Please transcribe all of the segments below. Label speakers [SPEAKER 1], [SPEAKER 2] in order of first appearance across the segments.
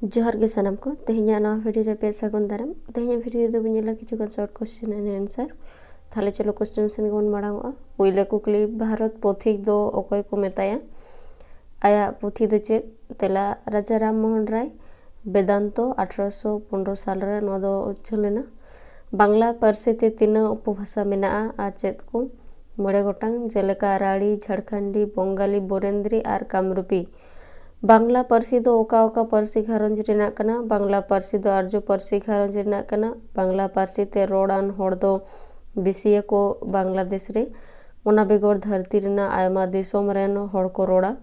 [SPEAKER 1] जोहार गे सानाम को तेहना नवा भिडियो रे पे सागुन दाराम तेहना भिडियो दो बिनेला किछु का शॉर्ट क्वेश्चन एंड आंसर थाले चलो क्वेश्चन सेन गन माड़ांगो पहिले कुकली भारत पोथी दो ओकय को मेताया आया पोथी दो चे तेला राजा राम मोहन राय वेदांतो 1815 साल रे नो दो उछलेना बांग्ला पारसी ते तीन उपभाषा मेना आ चेत को मोड़े गोटांग जेलेका राड़ी झारखंडी बंगाली बोरेंद्री आर कामरूपी बांग्ला पारसी दो ओका ओका पारसी घारंज रेना कना बांग्ला पारसी दो आर्य पारसी घारंज रेना कना बांग्ला पारसी ते रोडान होड़ दो बिसिया को बांग्लादेश रे ओना बेगोर धरती रेना आयमा दिसोम रेन होड़ को रोड़ा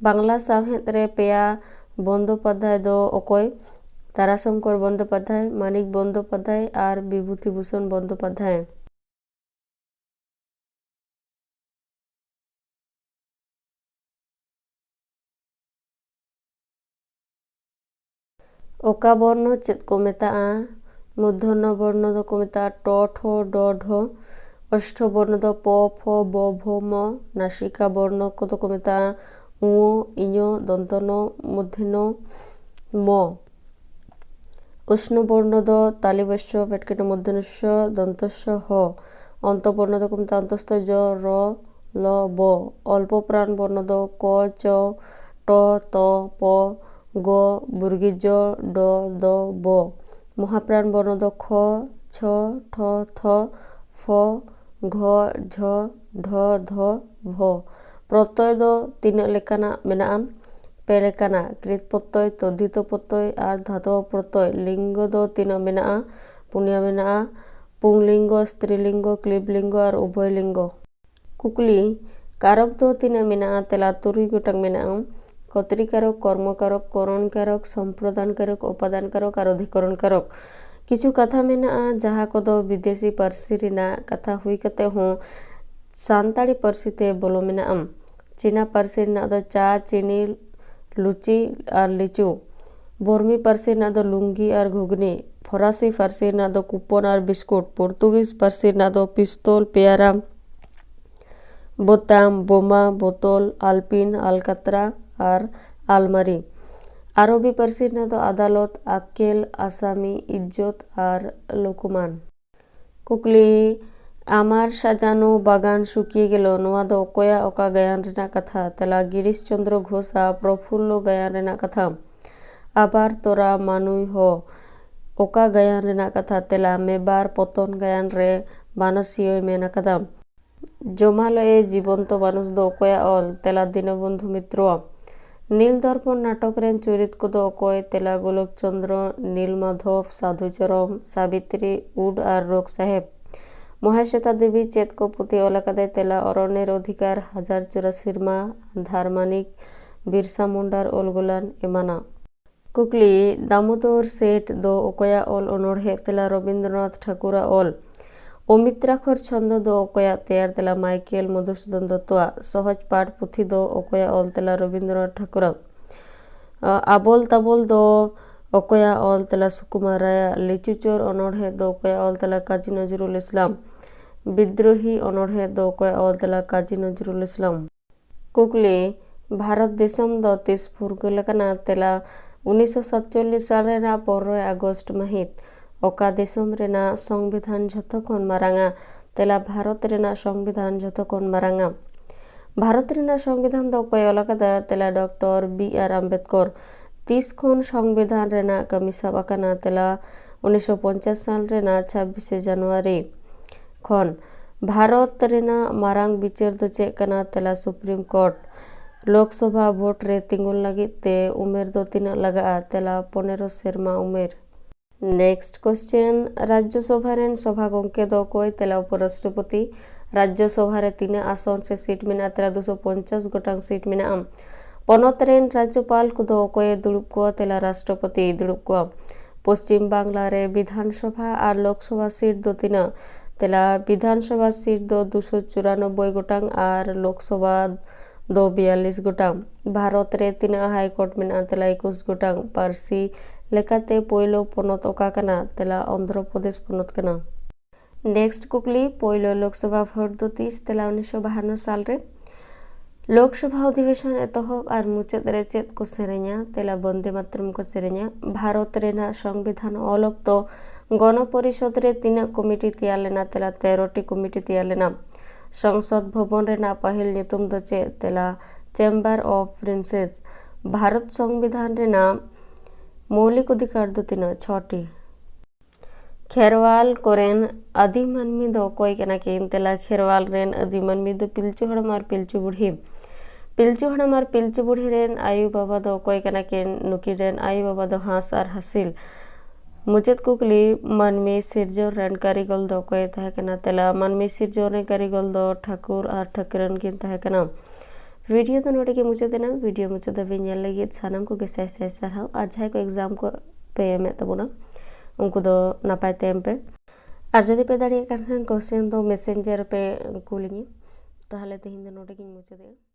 [SPEAKER 1] बांग्ला सावहेद रे पेया बंदोपाध्याय दो ओकय ताराशंकर बंदोपाध्याय मानिक बंदोपाध्याय आर विभूतिभूषण बंदोपाध्याय ओका बर्ण चेत को मेता मूर्धन्य बर्ण दो को मेता ट ठ ड ढ अष्ट बर्ण दो प फ ब भ म नासिका बर्ण को तो को मेता उ इञ दंतन मूर्धन्य म उष्ण बर्ण दो तालिबस्य पेटकेट मूर्धन्य दंतस्य ह अंत बर्ण दो को मेता अंतस्थ ज र ल ब अल्प प्राण बर्ण दो क च ट त प ग बुर्गिज ड द ब महाप्राण बर्ण दो ख छ ठ थ फ घ झ ढ ध भ प्रत्यय दो तीन लेकाना मेना पे लेकाना कृत प्रत्यय तद्धित प्रत्यय आर धातु प्रत्यय लिंग दो तीन मेना पुनिया मेना पुंगलिंग स्त्रीलिंग क्लीबलिंग और उभय लिंग कुकली कारक दो तीन मेना तेला तुरुई गोटांग मेना कतरिकारक कर्मकारक करणकारक संप्रदानकारक उपादानकारक और अधिकरणकारक किछु कथा मेना जहाँ को दो विदेशी पारसी रेना कथा हुई कते हो सानताड़ी पारसी ते बोलो मेना चीना पारसी रेना दो चा चीनी लुची और लिचू बर्मी पारसी रेना दो लुंगी और घुगनी फरासी पारसी रेना दो कुपन और बिस्कुट पोर्तुगीज पारसी रेना दो पिस्तौल पेयारा बोताम बोमा बोतल आलपिन आलकातरा और आलमारी आरबी पारसी ना तो आदालत आकेल आसामी इज्जत और लोकमान कुकली आमार साजानो बागान शुकिए गेलो नोआ दो ओकया ओका गायन रेना कथा तेला गिरीश चंद्र घोषा प्रफुल्ल गायन रेना कथा आबार तोरा मानुई हो ओका गायन रेना कथा तेला मेबार पतन गायन रे मानसिय मेना कथा जमालये जीवंत मानुष दो ओकया ऑल तेला दीनबंधु मित्र नील दर्पण नाटक रेन चरित को दो ओकय तेला गोलोक चंद्र नीलमाधव साधुचरम सावित्री उड और रोग साहेब महेश्वेता देवी चेत को पुथि ओलाकादे तेला अरण्यर अधिकार हजार चोरा सिरमा धारमानिक बिरसा मुंडार ओलगोलान एमाना कुकली दामोदर सेठ दो ओकया ऑल अनोढ़े तेला रवींद्रनाथ ठाकुर ऑल अमित्राक्षर छंद दो ओकया तैयार तेला माइकेल मधुसूदन दत्तवा सहज पाठ पुथि दो ओकया ऑल तेला रवींद्रनाथ ठाकुर आबोल ताबोल दो ओकया ऑल तेला सुकुमार राय लिचुचोर अनोढ़े दो ओकया ऑल तेला काजी नजरुल इस्लाम विद्रोही अनोढ़े दो ओकया ऑल तेला काजी नजरुल इस्लाम कुकली भारत देशम दो 30 फुरगुल कना तेला 1947 साल रेना 15 अगस्त महित ओका देशम रेना संविधान झतो खन मारांगा तेला भारत रेना संविधान झतो खन मारांगा भारत रेना संविधान दो ओकय ओलाकादा तेला डॉक्टर बी.आर. आम्बेडकर 30 खन संविधान रेना कमी साबाकाना तेला 1950 साल रेना 26 जनवरी खन भारत रेना मारांग बिचार दो चे कना तेला सुप्रीम कोर्ट लोकसभा वोट रे तिंगुल लगी ते उमेर दो तीन लगा तेला 15 सेरमा उमेर नेक्स्ट क्वेश्चन राज्यसभा रेन सभा गंके दो कोई तेला उपराष्ट्रपति राज्यसभा रे 3 आसन से सीट मेना तेला 250 गोटांग सीट मेना पनत रेन राज्यपाल को दो कोई दुड़ुब को तेला राष्ट्रपति दुड़ुब को पश्चिम बांग्ला रे विधानसभा और लोकसभा सीट दो 3 तेला विधानसभा सीट दो 294 गोटांग और लोकसभा दो 42 गोटांग भारत रे 3 हाईकोर्ट मेना तेला 21 गोटांग पारसी लेकाते पोइलो पनत ओका कना तेला आंध्र प्रदेश पनत कना नेक्स्ट कुकली पोइलो लोकसभा भोट दो 30 तेला 1952 साल रे लोकसभा अधिवेशन एतहब और मुचाद रे चेद को सेरेña तेला बंदे मातरम को सेरेña भारत रेना संविधान ऑल तो गणपरिषद रे तीना कमिटी तैयार लेना तेला 13टी कमिटी तैयार लेना संसद भवन रेना पहल नितुम दो चे तेला चेम्बर ऑफ प्रिंसेस भारत संविधान रेना मौलिक अधिकार दो तीना 6टी खेरवाल कोरेन आदि मानमी दो कोई कना किन तेला खेरवाल रेन आदि मानमी दो पिलचु हड़म और पिलचु बुढ़ी रेन आयु बाबा दो कोई कना किन नुकी रेन आयु बाबा दो हास और हसील मुचेद कुकली मानमी सिरजोर रेन कारीगल दो कोई तहे कना तेला मानमी सिरजोर रेन कारीगल दो ठाकुर और ठाकुरन किन तहे कना वीडियो तो नोटे के मुचादेना वीडियो मुचाद लगी लगे सानाम को साय साय सारहाव और जहाँ को एग्जाम को पे एम तबना उनको दो नापाय टाइम पे और जदि पे दाड़िए क्वेश्चन दो मैसेंजर पे कुलिंगे ताहले तेहिन दो नोटे के मुचादे।